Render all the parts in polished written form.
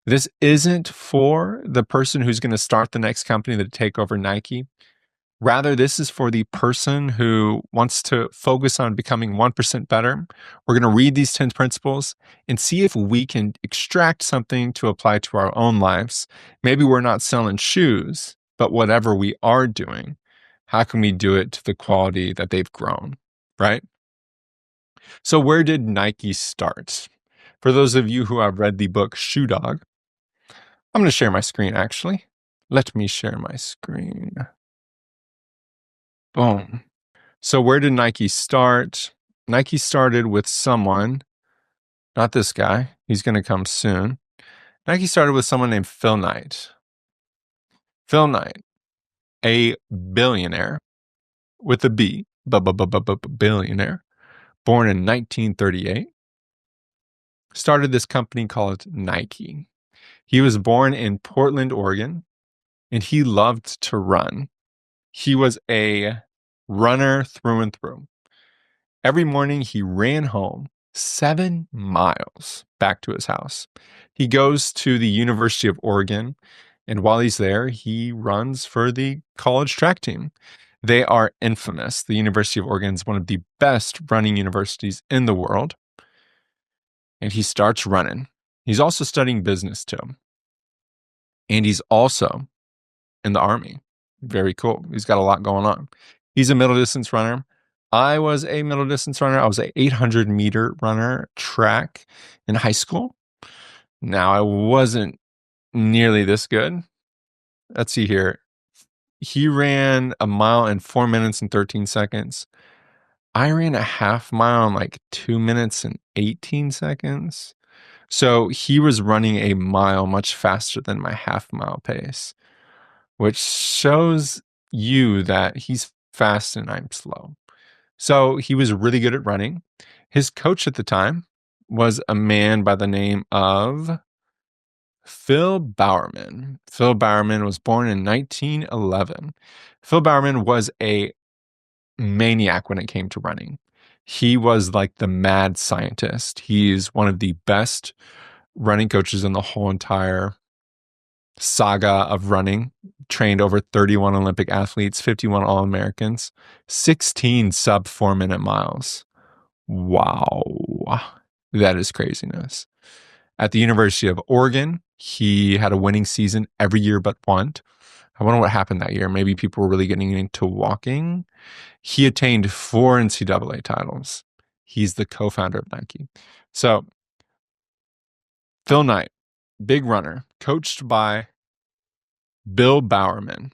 This isn't for the person who's going to start the next company to take over Nike. Rather, this is for the person who wants to focus on becoming 1% better. We're going to read these 10 principles and see if we can extract something to apply to our own lives. Maybe we're not selling shoes, but whatever we are doing, how can we do it to the quality that they've grown, right? So where did Nike start? For those of you who have read the book Shoe Dog, I'm going to share my screen actually. Let me share my screen. Boom. So where did Nike start? Nike started with someone, not this guy. He's going to come soon. Nike started with someone named Phil Knight. Phil Knight, a billionaire with a B, billionaire, born in 1938, started this company called Nike. He was born in Portland, Oregon, and he loved to run. He was a runner through and through. Every morning he ran home 7 miles back to his house. He goes to the University of Oregon, and while he's there, he runs for the college track team. They are infamous. The University of Oregon is one of the best running universities in the world. And he starts running. He's also studying business too. And he's also in the Army. Very cool. He's got a lot going on. He's a middle distance runner. I was a middle distance runner. I was an 800-meter runner track in high school. Now, I wasn't nearly this good. Let's see here. He ran a mile in 4 minutes and 13 seconds. I ran a half mile in like 2 minutes and 18 seconds. So he was running a mile much faster than my half mile pace, which shows you that he's fast and I'm slow. So he was really good at running. His coach at the time was a man by the name of Phil Bowerman. Phil Bowerman was born in 1911. Phil Bowerman was a maniac when it came to running. He was like the mad scientist. He's one of the best running coaches in the whole entire saga of running. Trained over 31 Olympic athletes, 51 All-Americans, 16 sub 4-minute miles. Wow. That is craziness. At the University of Oregon, he had a winning season every year but one. I wonder what happened that year. Maybe people were really getting into walking. He attained 4 NCAA titles. He's the co-founder of Nike. So, Phil Knight, big runner, coached by Bill Bowerman.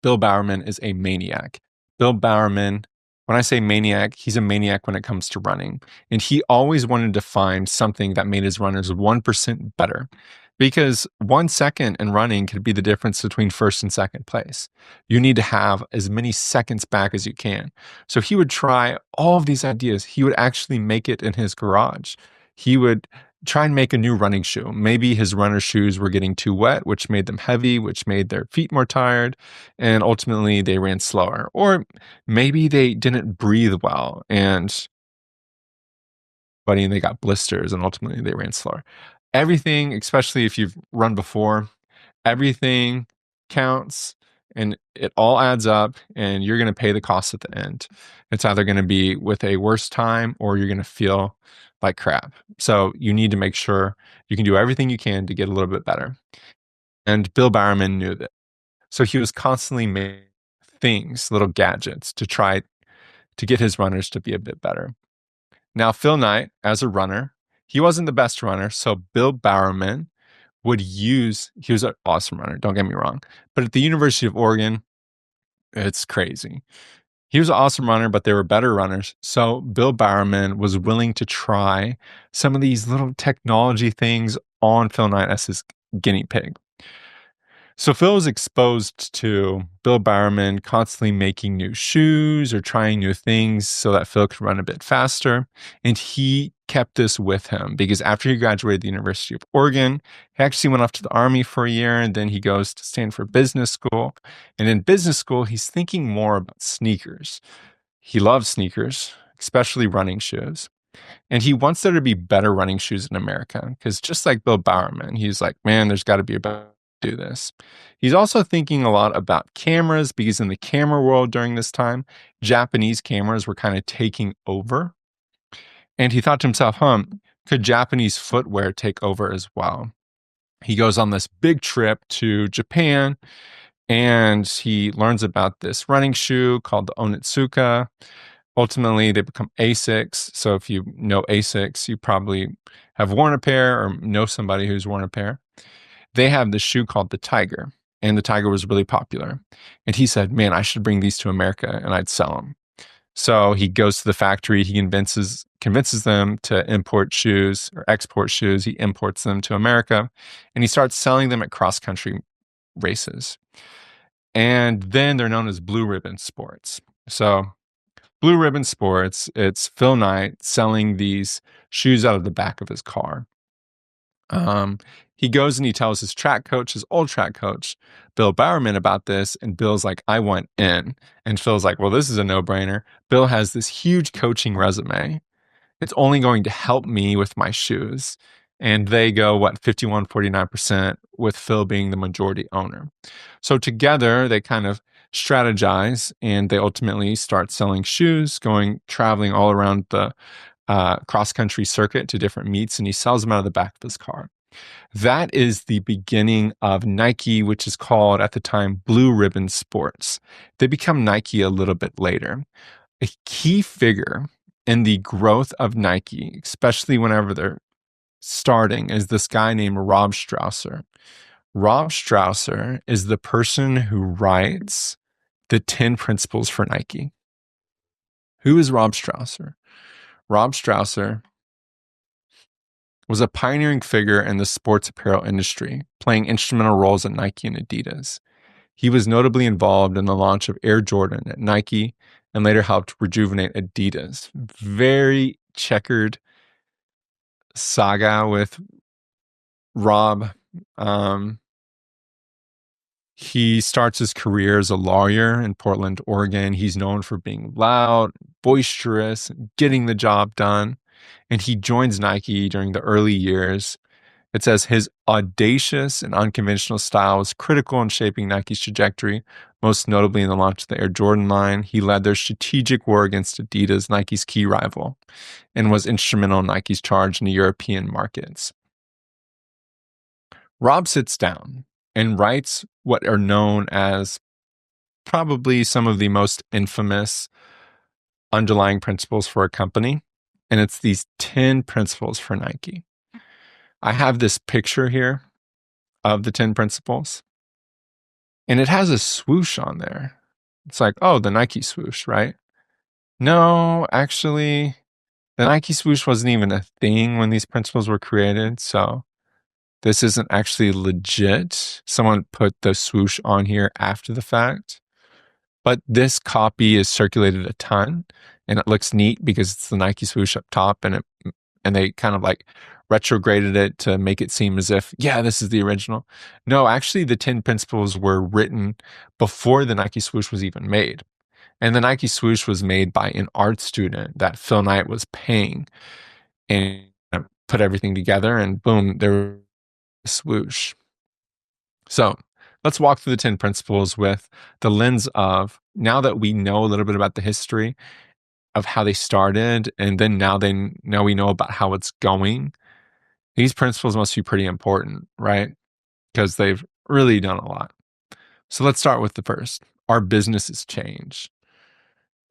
Bill Bowerman is a maniac. Bill Bowerman, when I say maniac, he's a maniac when it comes to running. And he always wanted to find something that made his runners 1% better. Because 1 second in running could be the difference between first and second place. You need to have as many seconds back as you can. So he would try all of these ideas. He would actually make it in his garage. He would try and make a new running shoe. Maybe his runner shoes were getting too wet, which made them heavy, which made their feet more tired, and ultimately they ran slower. Or maybe they didn't breathe well and they got blisters and ultimately they ran slower. Everything, especially if you've run before, everything counts and it all adds up and you're going to pay the cost at the end. It's either going to be with a worse time or you're going to feel like crap. So you need to make sure you can do everything you can to get a little bit better. And Bill Bowerman knew that. So he was constantly making things, little gadgets to try to get his runners to be a bit better. Now, Phil Knight, as a runner, he wasn't the best runner. So Bill Bowerman he was an awesome runner, don't get me wrong. But at the University of Oregon, it's crazy. He was an awesome runner, but there were better runners. So Bill Bowerman was willing to try some of these little technology things on Phil Knight as his guinea pig. So Phil was exposed to Bill Bowerman constantly making new shoes or trying new things so that Phil could run a bit faster. And he kept this with him because after he graduated the University of Oregon, he actually went off to the Army for a year and then he goes to Stanford Business School. And in business school, he's thinking more about sneakers. He loves sneakers, especially running shoes. And he wants there to be better running shoes in America because just like Bill Bowerman, he's like, man, there's got to be a better way to do this. He's also thinking a lot about cameras because in the camera world during this time, Japanese cameras were kind of taking over. And he thought to himself, could Japanese footwear take over as well? He goes on this big trip to Japan and he learns about this running shoe called the Onitsuka. Ultimately, they become Asics. So if you know Asics, you probably have worn a pair or know somebody who's worn a pair. They have this shoe called the Tiger, and the Tiger was really popular. And he said, man, I should bring these to America and I'd sell them. So he goes to the factory, he convinces them to import shoes or export shoes. He imports them to America and he starts selling them at cross-country races. And then they're known as Blue Ribbon Sports. So Blue Ribbon Sports, it's Phil Knight selling these shoes out of the back of his car. He goes and he tells his track coach, his old track coach, Bill Bowerman, about this. And Bill's like, I want in. And Phil's like, well, this is a no-brainer. Bill has this huge coaching resume. It's only going to help me with my shoes. And they go, 51-49%, with Phil being the majority owner. So together, they kind of strategize and they ultimately start selling shoes, traveling all around the cross-country circuit to different meets, and he sells them out of the back of his car. That is the beginning of Nike, which is called at the time Blue Ribbon Sports. They become Nike a little bit later. A key figure in the growth of Nike, especially whenever they're starting, is this guy named Rob Strausser. Rob Strausser is the person who writes the 10 principles for Nike. Who is Rob Strausser? Rob Strausser was a pioneering figure in the sports apparel industry, playing instrumental roles at Nike and Adidas. He was notably involved in the launch of Air Jordan at Nike and later helped rejuvenate Adidas. Very checkered saga with Rob. He starts his career as a lawyer in Portland, Oregon. He's known for being loud, boisterous, getting the job done. And he joins Nike during the early years. It says his audacious and unconventional style was critical in shaping Nike's trajectory, most notably in the launch of the Air Jordan line. He led their strategic war against Adidas, Nike's key rival, and was instrumental in Nike's charge in the European markets. Rob sits down and writes what are known as probably some of the most infamous underlying principles for a company. And it's these 10 principles for Nike. I have this picture here of the 10 principles. And it has a swoosh on there. It's like, oh, the Nike swoosh, right? No, actually, the Nike swoosh wasn't even a thing when these principles were created. So this isn't actually legit. Someone put the swoosh on here after the fact. But this copy is circulated a ton and it looks neat because it's the Nike swoosh up top and they kind of like retrograded it to make it seem as if, yeah, this is the original. No, actually the 10 principles were written before the Nike swoosh was even made. And the Nike swoosh was made by an art student that Phil Knight was paying and put everything together and boom, there was a swoosh. So let's walk through the 10 principles with the lens of now that we know a little bit about the history of how they started, and then now we know about how it's going. These principles must be pretty important, right? Because they've really done a lot. So let's start with the first. Our business has changed.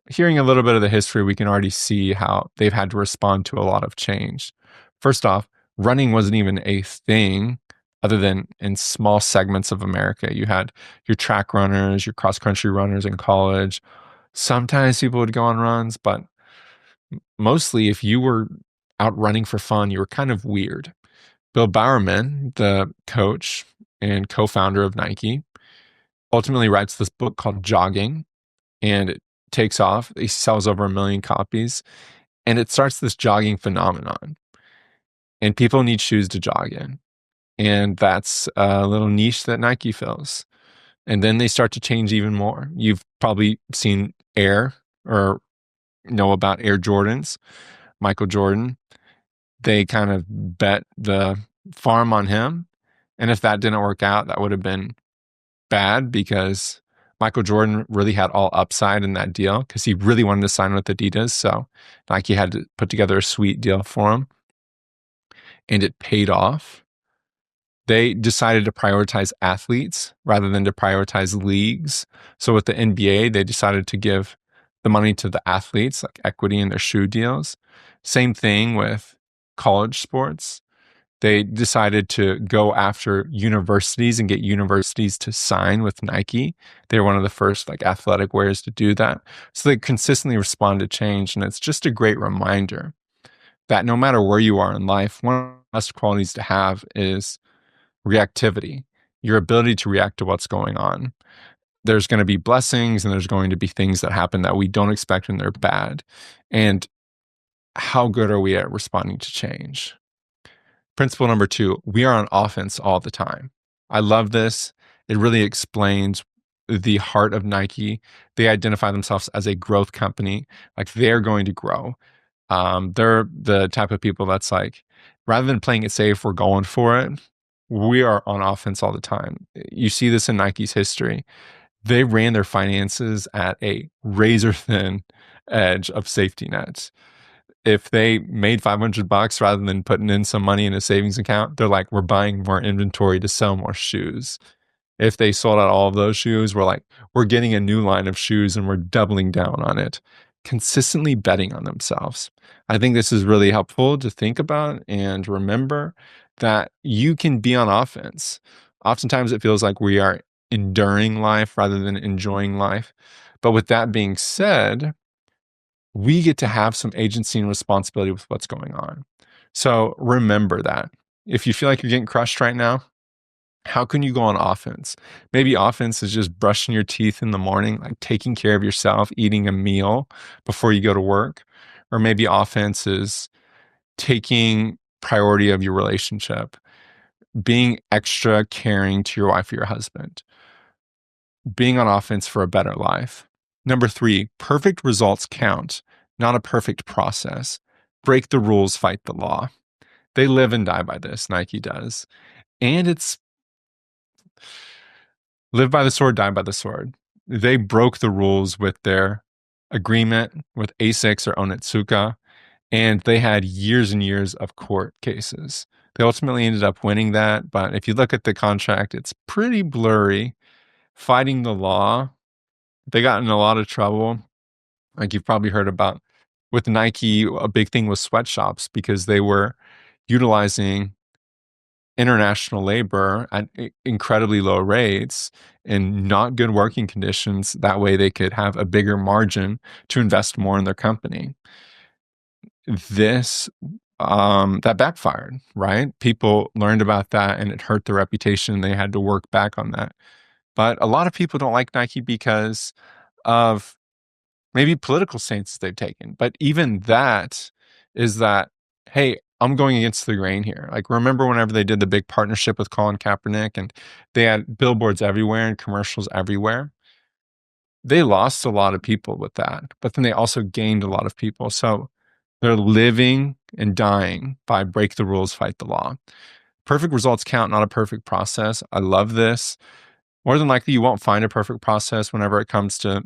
Hearing a little bit of the history, we can already see how they've had to respond to a lot of change. First off, running wasn't even a thing other than in small segments of America. You had your track runners, your cross-country runners in college. Sometimes people would go on runs, but mostly if you were out running for fun, you were kind of weird. Bill Bowerman, the coach and co-founder of Nike, ultimately writes this book called Jogging, and it takes off. He sells over 1 million copies, and it starts this jogging phenomenon. And people need shoes to jog in. And that's a little niche that Nike fills. And then they start to change even more. You've probably seen Air or know about Air Jordans. Michael Jordan. They kind of bet the farm on him. And if that didn't work out, that would have been bad because Michael Jordan really had all upside in that deal because he really wanted to sign with Adidas. So Nike had to put together a sweet deal for him, and it paid off. They decided to prioritize athletes rather than to prioritize leagues. So with the NBA, they decided to give the money to the athletes, like equity in their shoe deals. Same thing with college sports. They decided to go after universities and get universities to sign with Nike. They were one of the first like athletic wearers to do that. So they consistently respond to change. And it's just a great reminder that no matter where you are in life, one of the best qualities to have is reactivity, your ability to react to what's going on. There's going to be blessings and there's going to be things that happen that we don't expect and they're bad. And how good are we at responding to change? Principle number 2, we are on offense all the time. I love this. It really explains the heart of Nike. They identify themselves as a growth company, like they're going to grow. They're the type of people that's like, rather than playing it safe, we're going for it. We are on offense all the time. You see this in Nike's history. They ran their finances at a razor thin edge of safety nets. If they made $500 rather than putting in some money in a savings account, they're like, we're buying more inventory to sell more shoes. If they sold out all of those shoes, we're like, we're getting a new line of shoes and we're doubling down on it. Consistently betting on themselves. I think this is really helpful to think about and remember that you can be on offense. Oftentimes it feels like we are enduring life rather than enjoying life. But with that being said, we get to have some agency and responsibility with what's going on. So remember that. If you feel like you're getting crushed right now, how can you go on offense? Maybe offense is just brushing your teeth in the morning, like taking care of yourself, eating a meal before you go to work. Or maybe offense is taking priority of your relationship, being extra caring to your wife or your husband, being on offense for a better life. Number 3, perfect results count, not a perfect process. Break the rules, fight the law. They live and die by this, Nike does. And it's live by the sword, die by the sword. They broke the rules with their agreement with ASICS or Onitsuka, and they had years and years of court cases. They ultimately ended up winning that, but if you look at the contract, it's pretty blurry. Fighting the law, they got in a lot of trouble. Like you've probably heard about with Nike, a big thing was sweatshops because they were utilizing international labor at incredibly low rates and not good working conditions. That way they could have a bigger margin to invest more in their company. This that backfired, right? People learned about that and it hurt their reputation. They had to work back on that. But a lot of people don't like Nike because of maybe political stances they've taken. But even that is that, hey, I'm going against the grain here. Like, remember whenever they did the big partnership with Colin Kaepernick and they had billboards everywhere and commercials everywhere? They lost a lot of people with that, but then they also gained a lot of people. So they're living and dying by break the rules, fight the law. Perfect results count, not a perfect process. I love this. More than likely, you won't find a perfect process whenever it comes to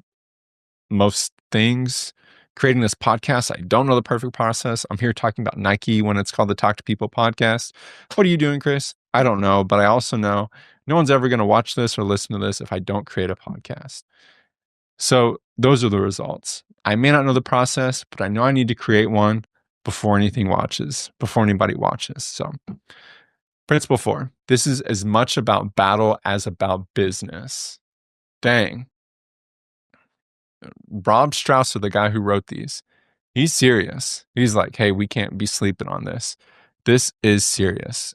most things. Creating this podcast, I don't know the perfect process. I'm here talking about Nike when it's called the Talk to People podcast. What are you doing, Chris? I don't know, but I also know no one's ever going to watch this or listen to this if I don't create a podcast. So those are the results. I may not know the process, but I know I need to create one before anybody watches. So principle 4, this is as much about battle as about business. Dang. Rob Strausser, the guy who wrote these, he's serious. He's like, hey, we can't be sleeping on this. This is serious.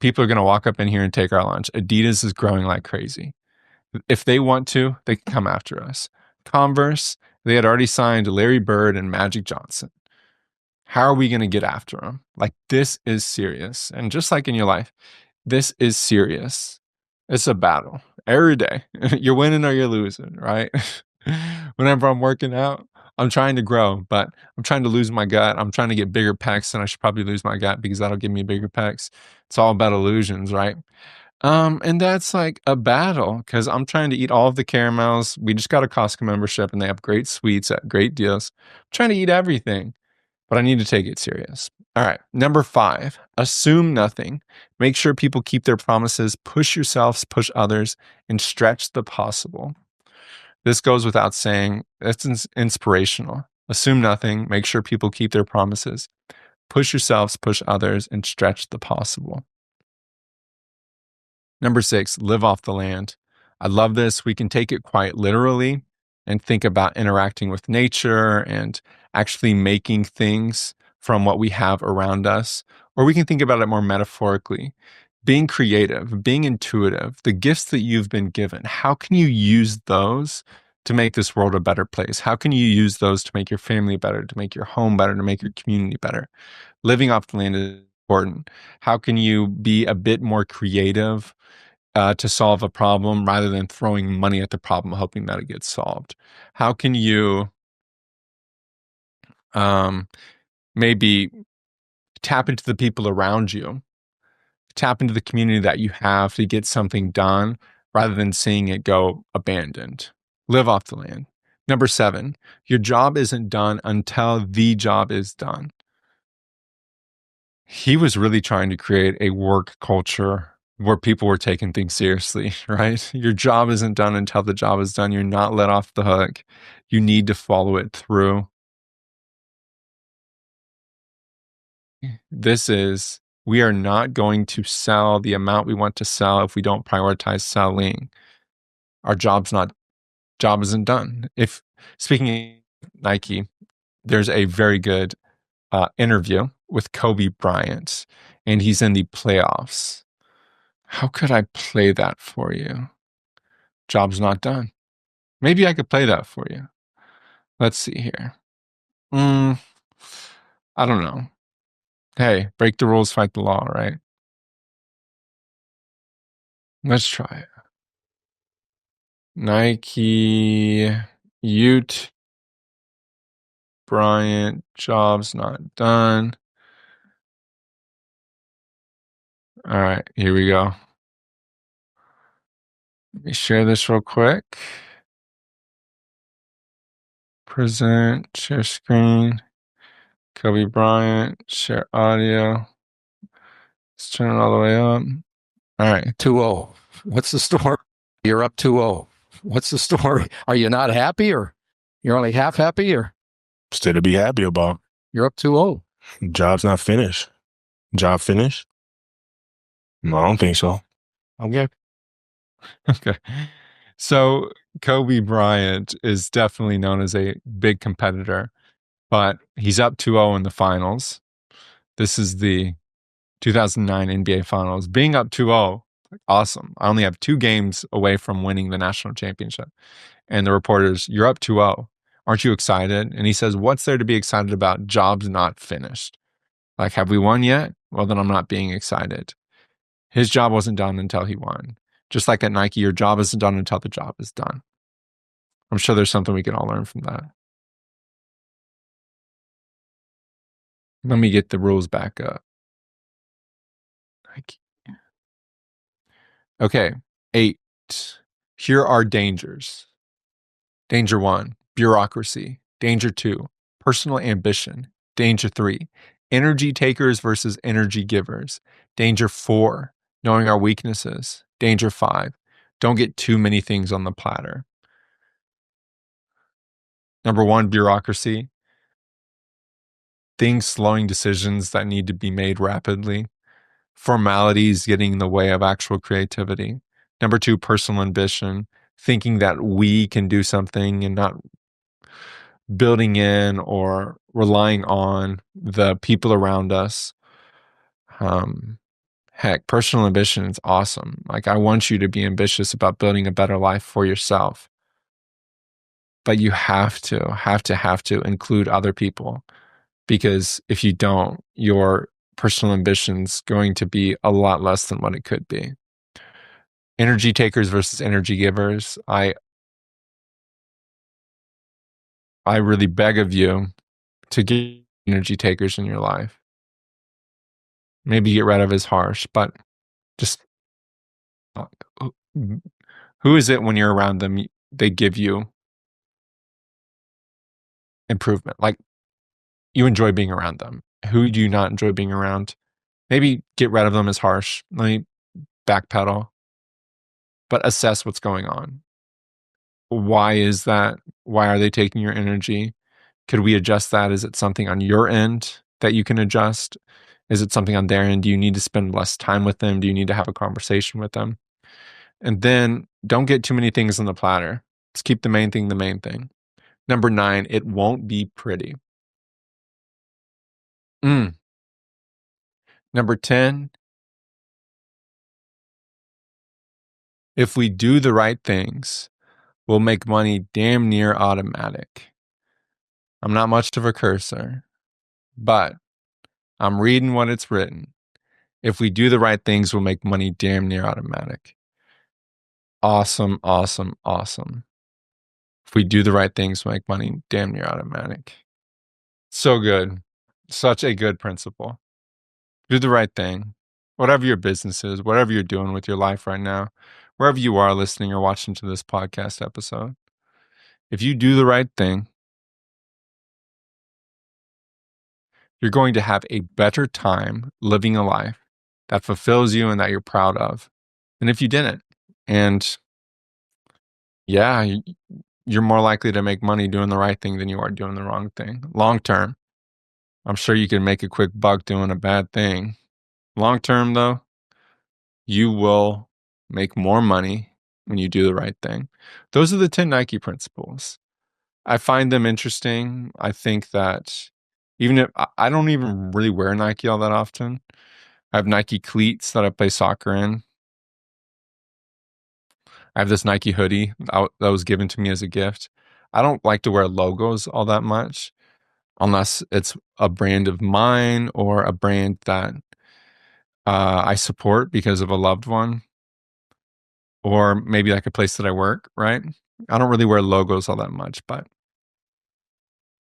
People are going to walk up in here and take our lunch. Adidas is growing like crazy. If they want to, they can come after us. Converse, they had already signed Larry Bird and Magic Johnson. How are we going to get after them? Like, this is serious. And just like in your life, this is serious. It's a battle every day. You're winning or you're losing, right? Whenever I'm working out, I'm trying to grow, but I'm trying to lose my gut. I'm trying to get bigger pecs, and I should probably lose my gut because that'll give me bigger pecs. It's all about illusions, right? And that's like a battle because I'm trying to eat all of the caramels. We just got a Costco membership and they have great sweets at great deals. I'm trying to eat everything, but I need to take it serious. All right. Number 5, assume nothing. Make sure people keep their promises, push yourselves, push others, and stretch the possible. This goes without saying. It's inspirational. Assume nothing. Make sure people keep their promises, push yourselves, push others, and stretch the possible. Number 6, live off the land. I love this. We can take it quite literally and think about interacting with nature and actually making things from what we have around us. Or we can think about it more metaphorically. Being creative, being intuitive, the gifts that you've been given, how can you use those to make this world a better place? How can you use those to make your family better, to make your home better, to make your community better? Living off the land is important. How can you be a bit more creative to solve a problem rather than throwing money at the problem, hoping that it gets solved? How can you maybe tap into the people around you, tap into the community that you have to get something done rather than seeing it go abandoned? Live off the land. Number 7, your job isn't done until the job is done. He was really trying to create a work culture where people were taking things seriously, right? Your job isn't done until the job is done. You're not let off the hook. You need to follow it through. We are not going to sell the amount we want to sell if we don't prioritize selling. Our job isn't done. If speaking of Nike, there's a very good interview with Kobe Bryant, and he's in the playoffs. How could I play that for you? Job's not done. Maybe I could play that for you. Let's see here. I don't know. Hey, break the rules, fight the law, right? Let's try it. Nike, Ute, Bryant, job's not done. All right, here we go. Let me share this real quick. Present, share screen. Kobe Bryant, share audio. Let's turn it all the way up. All right. 2-0. What's the story? You're up 2-0. What's the story? Are you not happy, or you're only half happy, or Still to be happy about. you're up 2-0? Job's not finished. Job finished? No, I don't think so. Okay. Okay. So Kobe Bryant is definitely known as a big competitor, but he's up 2-0 in the finals. This is the 2009 NBA Finals. Being up 2-0, awesome. I only have 2 games away from winning the national championship. And the reporters, you're up 2-0. Aren't you excited? And he says, what's there to be excited about? Job's not finished. Like, have we won yet? Well, then I'm not being excited. His job wasn't done until he won. Just like at Nike, your job isn't done until the job is done. I'm sure there's something we can all learn from that. Let me get the rules back up. Nike. Okay, 8. Here are dangers. Danger 1, bureaucracy. Danger 2, personal ambition. Danger 3, energy takers versus energy givers. Danger 4, knowing our weaknesses. Danger 5, don't get too many things on the platter. Number 1, bureaucracy. Things slowing decisions that need to be made rapidly. Formalities getting in the way of actual creativity. Number 2, personal ambition. Thinking that we can do something and not building in or relying on the people around us. Heck, personal ambition is awesome. Like, I want you to be ambitious about building a better life for yourself. But you have to include other people, because if you don't, your personal ambition's going to be a lot less than what it could be. Energy takers versus energy givers. I I really beg of you to get energy takers in your life. Maybe get rid of is harsh, but just who is it when you're around them, they give you improvement? Like, you enjoy being around them. Who do you not enjoy being around? Maybe get rid of them is harsh. Let me backpedal, but assess what's going on. Why is that? Why are they taking your energy? Could we adjust that? Is it something on your end that you can adjust? Is it something on their end? Do you need to spend less time with them? Do you need to have a conversation with them? And then don't get too many things on the platter. Just keep the main thing the main thing. Number 9, it won't be pretty. Number 10, if we do the right things, we'll make money damn near automatic. I'm not much of a cursor, but I'm reading what it's written. If we do the right things, we'll make money damn near automatic. Awesome, awesome, awesome. If we do the right things, we'll make money damn near automatic. So good. Such a good principle. Do the right thing. Whatever your business is, whatever you're doing with your life right now, wherever you are listening or watching to this podcast episode, if you do the right thing, you're going to have a better time living a life that fulfills you and that you're proud of than if you didn't. And yeah, you're more likely to make money doing the right thing than you are doing the wrong thing. Long term, I'm sure you can make a quick buck doing a bad thing. Long term, though, you will make more money when you do the right thing. Those are the 10 Nike principles. I find them interesting. I think that even if I don't even really wear Nike all that often, I have Nike cleats that I play soccer in. I have this Nike hoodie that was given to me as a gift. I don't like to wear logos all that much unless it's a brand of mine or a brand that I support because of a loved one, or maybe like a place that I work, right? I don't really wear logos all that much, but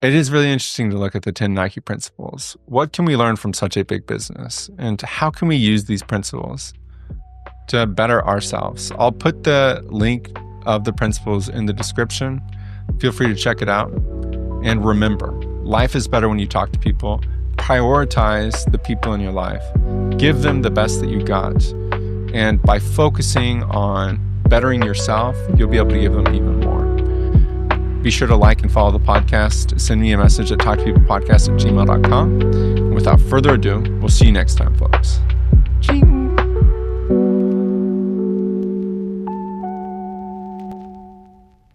it is really interesting to look at the 10 Nike principles. What can we learn from such a big business? And how can we use these principles to better ourselves? I'll put the link of the principles in the description. Feel free to check it out. And remember, life is better when you talk to people. Prioritize the people in your life. Give them the best that you got. And by focusing on bettering yourself, you'll be able to give them even more. Be sure to like and follow the podcast. Send me a message at talktopeoplepodcast@gmail.com. And without further ado, we'll see you next time, folks.